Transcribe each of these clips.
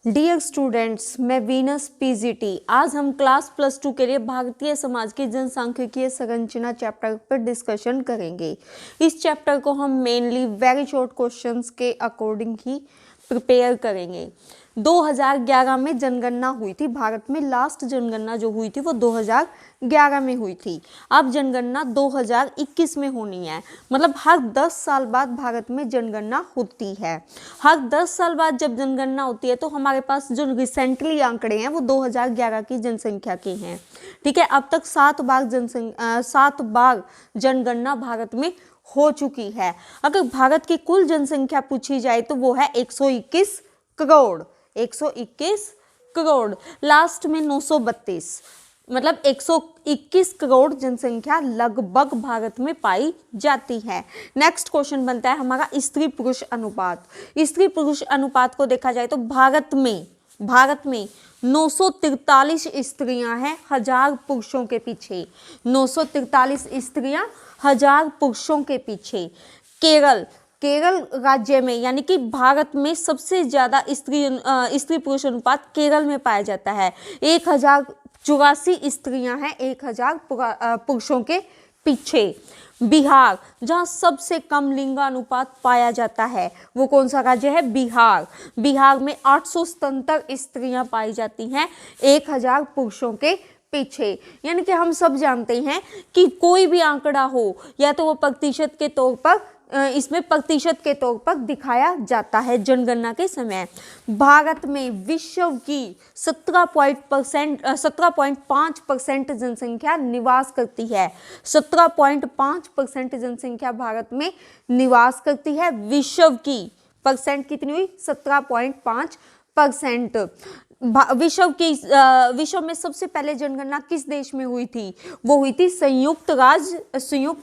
Dear students, मैं Venus PGT. आज हम क्लास +2 के लिए भारतीय समाज की जनसांख्यिकीय संरचना चैप्टर पर डिस्कशन करेंगे। इस चैप्टर को हम मेनली वेरी शॉर्ट क्वेश्चंस के अकॉर्डिंग ही प्रिपेयर करेंगे। 2011 में जनगणना हुई थी भारत में। लास्ट जनगणना जो हुई थी वो 2011 में हुई थी। अब जनगणना 2021 में होनी है। मतलब हर 10 साल बाद भारत में जनगणना होती है। हर 10 साल बाद जब जनगणना होती है तो हमारे पास जो रिसेंटली आंकड़े हैं वो 2011 की जनसंख्या के हैं। ठीक है, अब तक 7 बार जनगणना भारत में हो चुकी है। अगर भारत की कुल जनसंख्या पूछी जाए तो वो है 121 करोड़। 121 करोड़। लास्ट में 932, मतलब 121 करोड़ जनसंख्या लगभग भारत में पाई जाती है। नेक्स्ट क्वेश्चन बनता है हमारा स्त्री पुरुष अनुपात। स्त्री पुरुष अनुपात को देखा जाए तो भारत में 943 स्त्रियां हैं 1000 पुरुषों के पीछे। 943 स्त्रियां 1000 पुरुषों के पीछे। केरल राज्य में, यानी कि भारत में सबसे ज्यादा स्त्री पुरुष अनुपात केरल में पाया जाता है। 1084 स्त्रियां हैं 1000 पुरुषों के पीछे। बिहार, जहां सबसे कम लिंगानुपात पाया जाता है, वो कौन सा राज्य है? बिहार। बिहार में 877 स्त्रियां पाई जाती हैं 1000 पुरुषों के पीछे। यानी कि हम सब जानते हैं कि कोई भी आंकड़ा हो या तो वो प्रतिशत के तौर पर, इसमें प्रतिशत के तौर पर दिखाया जाता है जनगणना के समय। भारत में विश्व की 17.5% जनसंख्या निवास करती है। 17.5% जनसंख्या भारत में निवास करती है। विश्व की परसेंट कितनी हुई? 17.5%। विश्व में सबसे पहले जनगणना किस देश में हुई थी? वो हुई थी संयुक्त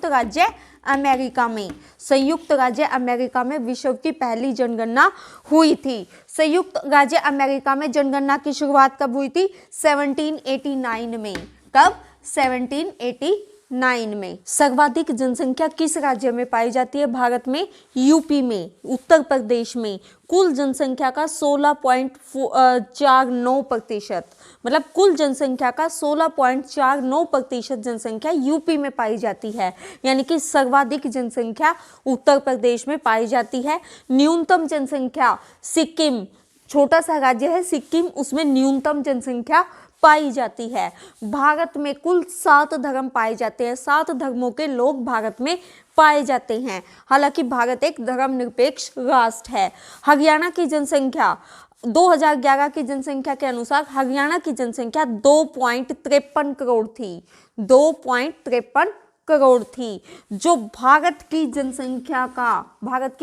राज्य अमेरिका में। संयुक्त राज्य अमेरिका में विश्व की पहली जनगणना हुई थी। संयुक्त राज्य अमेरिका में जनगणना की शुरुआत कब हुई थी? 1789 में। कब? 1789 में। सर्वाधिक जनसंख्या किस राज्य में पाई जाती है भारत में? यूपी में, उत्तर प्रदेश में। कुल जनसंख्या का 16.49%, मतलब कुल जनसंख्या का 16.49% जनसंख्या यूपी में पाई जाती है। यानी कि सर्वाधिक जनसंख्या उत्तर प्रदेश में पाई जाती है। न्यूनतम जनसंख्या सिक्किम, छोटा सा राज्य है सिक्किम, उसमें न्यूनतम जनसंख्या पाई जाती है। भारत में कुल 7 धर्म पाए जाते हैं। 7 धर्मों के लोग भारत में पाए जाते हैं। हालांकि भारत एक धर्मनिरपेक्ष राष्ट्र है। हरियाणा की जनसंख्या 2011 की जनसंख्या के अनुसार हरियाणा की जनसंख्या 2.53 करोड़ थी। 2.53 करोड़ थी, जो भारत की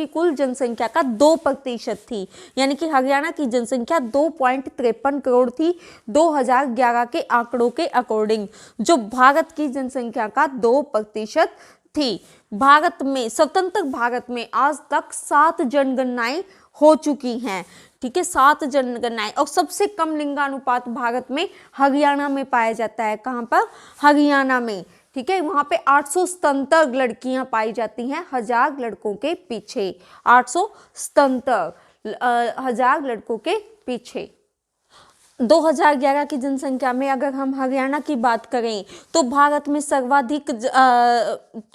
कुल जनसंख्या का 2% थी। यानी कि हरियाणा की जनसंख्या 2.53 करोड़ थी 2011 के आंकड़ों के अकॉर्डिंग, जो भारत की जनसंख्या का 2% थी। भारत में, स्वतंत्र भारत में आज तक 7 जनगणनाएं हो चुकी हैं। ठीक है, 7 जनगणनाएं। और सबसे कम लिंगानुपात भारत में हरियाणा में पाया जाता है। कहां पर? हरियाणा में। ठीक है, वहां पे 877 लड़कियां पाई जाती हैं 1000 लड़कों के पीछे। 877 1000 लड़कों के पीछे। 2011 की जनसंख्या में अगर हम हरियाणा की बात करें तो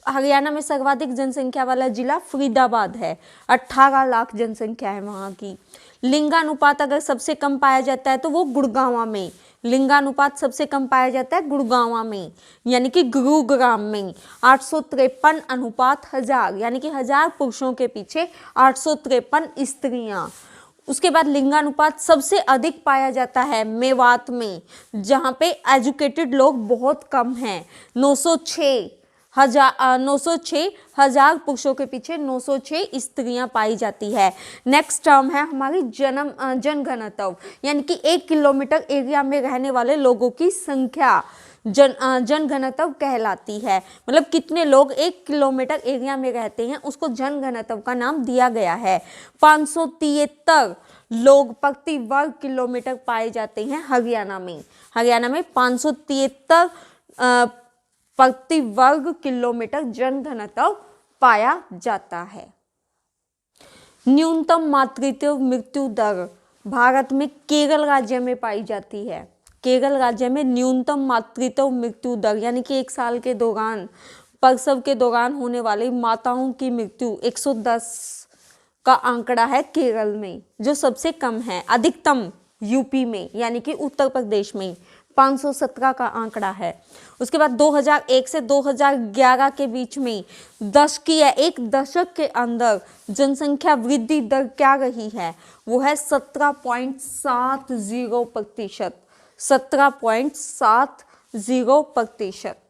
हरियाणा में सर्वाधिक जनसंख्या वाला जिला फरीदाबाद है। 18 लाख जनसंख्या है वहां की। लिंगानुपात अगर सबसे कम पाया जाता है तो वो गुड़गांव में। लिंगानुपात सबसे कम पाया जाता है गुड़गांव में, यानी कि गुरुग्राम में। 853 अनुपात 1000, यानी कि 1000 पुरुषों के पीछे 853 स्त्रियां। उसके बाद लिंगानुपात सबसे अधिक पाया जाता है मेवात में, जहां पे एजुकेटेड लोग बहुत कम हैं। 906,000 पुरुषों के पीछे 906 स्त्रियां पाई जाती है। नेक्स्ट टर्म है हमारी जनघनत्व, यानी कि 1 किलोमीटर एरिया में रहने वाले लोगों की संख्या जनघनत्व कहलाती है। मतलब कितने लोग 1 किलोमीटर एरिया में रहते हैं, उसको जनघनत्व का नाम दिया गया है। 573 लोग प्रति वर्ग किलोमीटर पाए जाते हैं हरियाणा में। हरियाणा में 573 प्रति वर्ग किलोमीटर जनघनत्व पाया जाता है। न्यूनतम मातृत्व मृत्यु दर भारत में केरल राज्य में पाई जाती है। केरल राज्य में न्यूनतम मातृत्व मृत्यु दर यानी कि एक साल के दौरान प्रसव के दौरान होने वाली माताओं की मृत्यु 110 का आंकड़ा है केरल में, जो सबसे कम है। अधिकतम यूपी में यानी कि उत्तर प्रदेश में 517 का आंकड़ा है। उसके बाद 2001 से 2011 के बीच में एक दशक के अंदर जनसंख्या वृद्धि दर क्या रही है, वो है 17.70%। 17.70%।